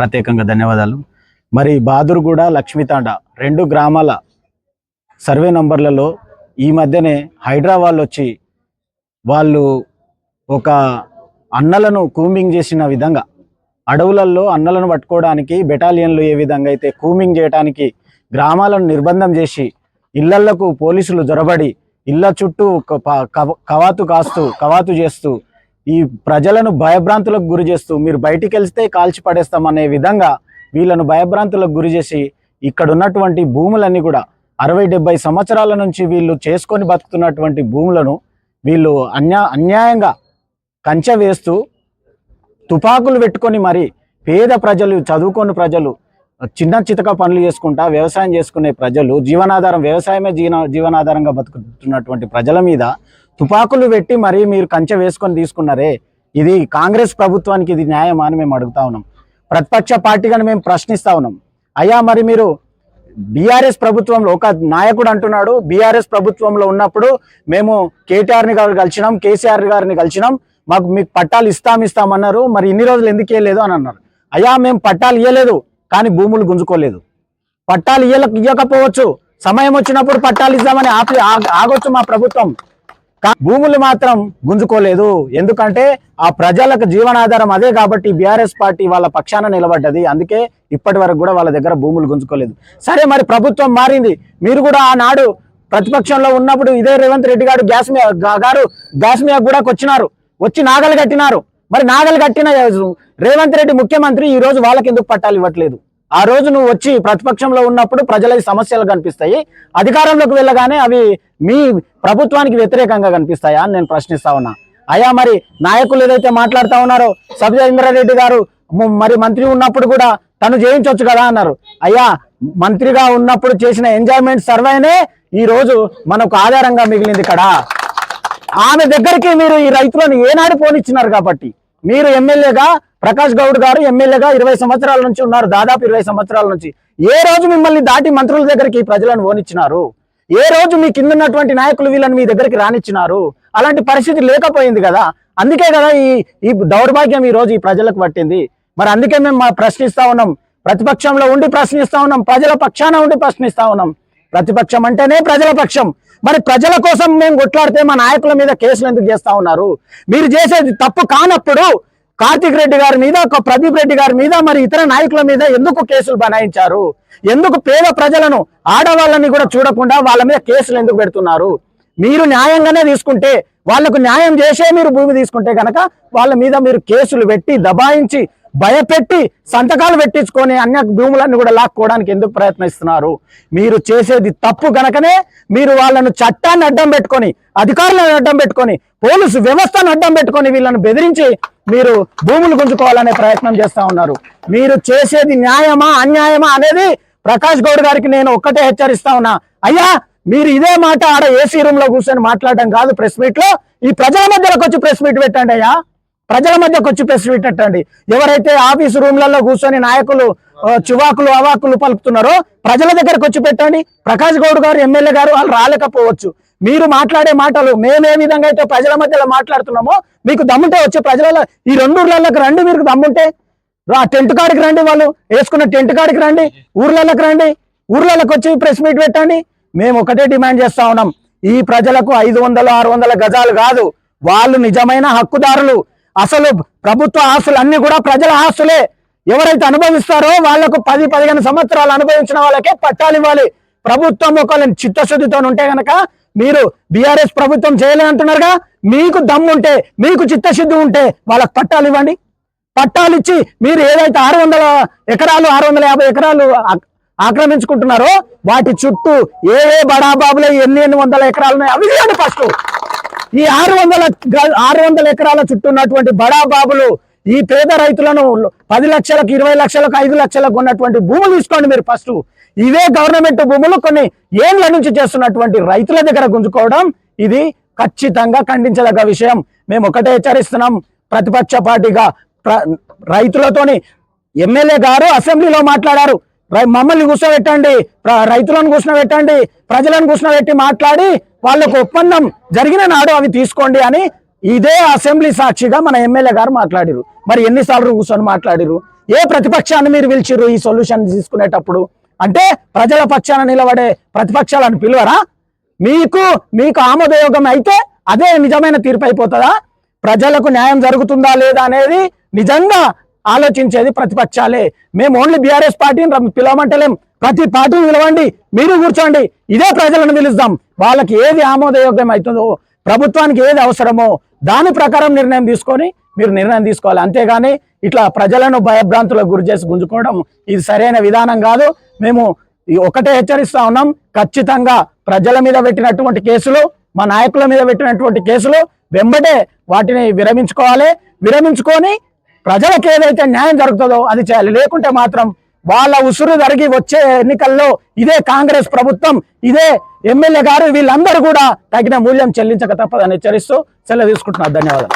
ప్రత్యేకంగా ధన్యవాదాలు. మరి బాదురుగూడ, లక్ష్మీతాండ 2 గ్రామాల సర్వే నంబర్లలో ఈ మధ్యనే హైదరాబాద్ వచ్చి వాళ్ళు ఒక అన్నలను కూమింగ్ చేసిన విధంగా, అడవులలో అన్నలను పట్టుకోవడానికి బెటాలియన్లు ఏ విధంగా అయితే కూమింగ్ చేయడానికి గ్రామాలను నిర్బంధం చేసి ఇళ్లకు పోలీసులు జొరబడి ఇళ్ల చుట్టూ కవాతు చేస్తూ ఈ ప్రజలను భయభ్రాంతులకు గురి చేస్తూ మీరు బయటికి వెళ్తే కాల్చి పడేస్తామనే విధంగా వీళ్ళను భయభ్రాంతులకు గురి చేసి ఇక్కడ ఉన్నటువంటి భూములన్నీ కూడా 60-70 సంవత్సరాల నుంచి వీళ్ళు చేసుకొని బతుకుతున్నటువంటి భూములను వీళ్ళు అన్యాయంగా కంచె వేస్తూ తుపాకులు పెట్టుకొని మరి పేద ప్రజలు, చదువుకొని ప్రజలు, చిన్న చితక పనులు చేసుకుంటా వ్యవసాయం చేసుకునే ప్రజలు, వ్యవసాయమే జీవనాధారంగా బతుకుతున్నటువంటి ప్రజల మీద తుపాకులు పెట్టి మరి మీరు కంచె వేసుకొని తీసుకున్నారే, ఇది కాంగ్రెస్ ప్రభుత్వానికి ఇది న్యాయమా అని మేము అడుగుతా ఉన్నాం. ప్రతిపక్ష పార్టీగాని మేము ప్రశ్నిస్తా ఉన్నాం. అయ్యా మరి మీరు బీఆర్ఎస్ ప్రభుత్వంలో ఒక నాయకుడు అంటున్నాడు, బీఆర్ఎస్ ప్రభుత్వంలో ఉన్నప్పుడు మేము కేటీఆర్ని గారు కలిసినాం, కేసీఆర్ గారిని కలిసినాం, మీకు పట్టాలు ఇస్తామన్నారు, మరి ఇన్ని రోజులు ఎందుకు ఇవ్వలేదు అని అన్నారు. అయ్యా మేము పట్టాలు ఇవ్వలేదు కానీ భూములు గుంజుకోలేదు. పట్టాలు ఇవ్వకపోవచ్చు, సమయం వచ్చినప్పుడు పట్టాలు ఇద్దామని ఆగొచ్చు మా ప్రభుత్వం, భూములు మాత్రం గుంజుకోలేదు. ఎందుకంటే ఆ ప్రజలకు జీవనాధారం అదే కాబట్టి బీఆర్ఎస్ పార్టీ వాళ్ళ పక్షాన నిలబడ్డది. అందుకే ఇప్పటి వరకు కూడా వాళ్ళ దగ్గర భూములు గుంజుకోలేదు. సరే మరి ప్రభుత్వం మారింది, మీరు కూడా ఆనాడు ప్రతిపక్షంలో ఉన్నప్పుడు ఇదే రేవంత్ రెడ్డి గారు గ్యాస్ మీద కూడా వచ్చి నాగలు కట్టినారు. మరి నాగలు కట్టిన రేవంత్ రెడ్డి ముఖ్యమంత్రి ఈ రోజు వాళ్ళకి ఎందుకు పట్టాలు ఇవ్వట్లేదు? ఆ రోజు నువ్వు వచ్చి ప్రతిపక్షంలో ఉన్నప్పుడు ప్రజలకి సమస్యలు కనిపిస్తాయి, అధికారంలోకి వెళ్ళగానే అవి మీ ప్రభుత్వానికి వ్యతిరేకంగా కనిపిస్తాయా అని నేను ప్రశ్నిస్తా ఉన్నా. అయ్యా మరి నాయకులు ఏదైతే మాట్లాడుతూ ఉన్నారో, సబితా ఇంద్రారెడ్డి గారు మరి మంత్రి ఉన్నప్పుడు కూడా తను చేయించవచ్చు కదా అన్నారు. అయ్యా మంత్రిగా ఉన్నప్పుడు చేసిన ఎంజాయ్మెంట్ సర్వేనే ఈ రోజు మనకు ఆధారంగా మిగిలింది. ఇక్కడ ఆమె దగ్గరికి మీరు ఈ రైతులను ఏనాడు పోనిచ్చినారు కాబట్టి మీరు ఎమ్మెల్యేగా, ప్రకాష్ గౌడ్ గారు ఎమ్మెల్యేగా 20 సంవత్సరాల నుంచి ఉన్నారు, దాదాపు 20 సంవత్సరాల నుంచి ఏ రోజు మిమ్మల్ని దాటి మంత్రుల దగ్గరికి ప్రజలను పోనిచ్చినారు? ఏ రోజు మీ కింద ఉన్నటువంటి నాయకులు వీళ్ళని మీ దగ్గరికి రానిచ్చినారు? అలాంటి పరిస్థితి లేకపోయింది కదా, అందుకే కదా ఈ దౌర్భాగ్యం ఈ రోజు ఈ ప్రజలకు పట్టింది. మరి అందుకే మేము ప్రశ్నిస్తా ఉన్నాం, ప్రతిపక్షంలో ఉండి ప్రశ్నిస్తా ఉన్నాం, ప్రజల పక్షాన ఉండి ప్రశ్నిస్తా ఉన్నాం. ప్రతిపక్షం అంటేనే ప్రజల పక్షం. మరి ప్రజల కోసం మేము కొట్లాడితే మా నాయకుల మీద కేసులు ఎందుకు చేస్తా ఉన్నారు? మీరు చేసేది తప్పు కానప్పుడు కార్తిక్ రెడ్డి గారి మీద, ప్రదీప్ రెడ్డి గారి మీద, మరి ఇతర నాయకుల మీద ఎందుకు కేసులు బనాయించారు? ఎందుకు పేద ప్రజలను, ఆడవాళ్ళని కూడా చూడకుండా వాళ్ళ మీద కేసులు ఎందుకు పెడుతున్నారు? మీరు న్యాయంగానే తీసుకుంటే, వాళ్లకు న్యాయం చేసే మీరు భూమి తీసుకుంటే కనుక వాళ్ళ మీద మీరు కేసులు పెట్టి దబాయించి భయపెట్టి సంతకాలు పెట్టించుకొని అన్య భూములన్నీ కూడా లాక్కోవడానికి ఎందుకు ప్రయత్నిస్తున్నారు? మీరు చేసేది తప్పు గనకనే మీరు వాళ్ళను చట్టాన్ని అడ్డం పెట్టుకొని, అధికారులను అడ్డం పెట్టుకొని, పోలీసు వ్యవస్థను అడ్డం పెట్టుకొని వీళ్ళను బెదిరించి మీరు భూములు గుంజుకోవాలనే ప్రయత్నం చేస్తా ఉన్నారు. మీరు చేసేది న్యాయమా అన్యాయమా అనేది ప్రకాష్ గౌడ్ గారికి నేను ఒక్కటే హెచ్చరిస్తా ఉన్నా. అయ్యా మీరు ఇదే మాట ఆడ ఏసీ రూమ్ లో కూర్చొని మాట్లాడడం కాదు, ప్రెస్ మీట్ లో ఈ ప్రజల మధ్యలోకి వచ్చి ప్రెస్ మీట్ పెట్టండి. అయ్యా ప్రజల మధ్యకు వచ్చి ప్రెస్ మీట్ పెట్టండి. ఎవరైతే ఆఫీసు రూమ్లలో కూర్చొని నాయకులు చివాకులు అవాకులు పలుకుతున్నారో ప్రజల దగ్గరకు వచ్చి పెట్టండి. ప్రకాష్ గౌడ్ గారు ఎమ్మెల్యే గారు వాళ్ళు రాలేకపోవచ్చు, మీరు మాట్లాడే మాటలు మేమే విధంగా అయితే ప్రజల మధ్యలో మాట్లాడుతున్నామో మీకు దమ్ముంటే వచ్చే ప్రజల ఈ 2 ఊర్లలోకి రండి. మీరు దమ్ముంటే ఆ టెంట్ కాడికి రండి, వాళ్ళు వేసుకున్న టెంట్ కాడికి రండి, ఊర్లలోకి రండి, ఊర్లలోకి వచ్చి ప్రెస్ మీట్ పెట్టండి. మేము ఒకటే డిమాండ్ చేస్తా ఉన్నాం, ఈ ప్రజలకు 500-600 గజాలు కాదు, వాళ్ళు నిజమైన హక్కుదారులు. అసలు ప్రభుత్వ ఆస్తులు అన్ని కూడా ప్రజల ఆస్తులే. ఎవరైతే అనుభవిస్తారో వాళ్లకు 10-15 సంవత్సరాలు అనుభవించిన వాళ్ళకే పట్టాలు ఇవ్వాలి. ప్రభుత్వం ఒకళ్ళని చిత్తశుద్ధితో ఉంటే గనక, మీరు బీఆర్ఎస్ ప్రభుత్వం చేయలేదంటున్నారుగా, మీకు దమ్ముంటే, మీకు చిత్తశుద్ధి ఉంటే వాళ్ళకి పట్టాలు ఇవ్వండి. పట్టాలు ఇచ్చి మీరు ఏదైతే 600 ఎకరాలు 650 ఎకరాలు ఆక్రమించుకుంటున్నారో వాటి చుట్టూ ఏ బడాబాబులు ఎన్ని వందల ఎకరాలు ఉన్నాయి అవి ఇవ్వండి. ఫస్ట్ ఈ 600 ఎకరాల చుట్టూ ఉన్నటువంటి బడాబాబులు ఈ పేద రైతులను 10 లక్షలకు 20 లక్షలకు 5 లక్షలకు ఉన్నటువంటి భూములు తీసుకోండి మీరు ఫస్ట్. ఇవే గవర్నమెంట్ భూములు కొన్ని ఏళ్ల నుంచి చేస్తున్నటువంటి రైతుల దగ్గర గుంజుకోవడం ఇది ఖచ్చితంగా ఖండించదగ్గ విషయం. మేము ఒకటే హెచ్చరిస్తున్నాం ప్రతిపక్ష పార్టీగా. రైతులతోని ఎమ్మెల్యే గారు అసెంబ్లీలో మాట్లాడారు, మమ్మల్ని కూర్చోబెట్టండి, రైతులను కూర్చోబెట్టండి, ప్రజలను కూర్చోబెట్టి మాట్లాడి వాళ్ళకు ఒప్పందం జరిగిన నాడు అవి తీసుకోండి అని ఇదే అసెంబ్లీ సాక్షిగా మన ఎమ్మెల్యే గారు మాట్లాడిరు. మరి ఎన్నిసార్లు కూర్చొని మాట్లాడిరు? ఏ ప్రతిపక్షాన్ని మీరు పిలిచిర్రు ఈ సొల్యూషన్ తీసుకునేటప్పుడు? అంటే ప్రజల పక్షాన నిలబడే ప్రతిపక్షాలను పిలువరా? మీకు ఆమోదయోగం అయితే అదే నిజమైన తీర్పు అయిపోతుందా? ప్రజలకు న్యాయం జరుగుతుందా లేదా అనేది నిజంగా ఆలోచించేది ప్రతిపక్షాలే. మేము ఓన్లీ బీఆర్ఎస్ పార్టీని పిలవమంటలేం, ప్రతి పార్టీని పిలవండి, మీరు కూర్చోండి, ఇదే ప్రజలను పిలుస్తాం. వాళ్ళకి ఏది ఆమోదయోగ్యం అవుతుందో, ప్రభుత్వానికి ఏది అవసరమో దాని ప్రకారం నిర్ణయం తీసుకొని మీరు నిర్ణయం తీసుకోవాలి. అంతేగాని ఇట్లా ప్రజలను భయభ్రాంతులకు గురి చేసి గుంజుకోవడం ఇది సరైన విధానం కాదు. మేము ఒకటే హెచ్చరిస్తా ఉన్నాం, ఖచ్చితంగా ప్రజల మీద పెట్టినటువంటి కేసులు, మా నాయకుల మీద పెట్టినటువంటి కేసులు వెంబడే వాటిని విరమించుకొని ప్రజలకు ఏదైతే న్యాయం జరుగుతుందో అది చేయాలి. లేకుంటే మాత్రం వాళ్ళ ఉసురు జరిగి వచ్చే ఎన్నికల్లో ఇదే కాంగ్రెస్ ప్రభుత్వం, ఇదే ఎమ్మెల్యే గారు వీళ్ళందరూ కూడా తగిన మూల్యం చెల్లించక తప్పదని హెచ్చరిస్తూ సెలవు తీసుకుంటున్నారు. ధన్యవాదాలు.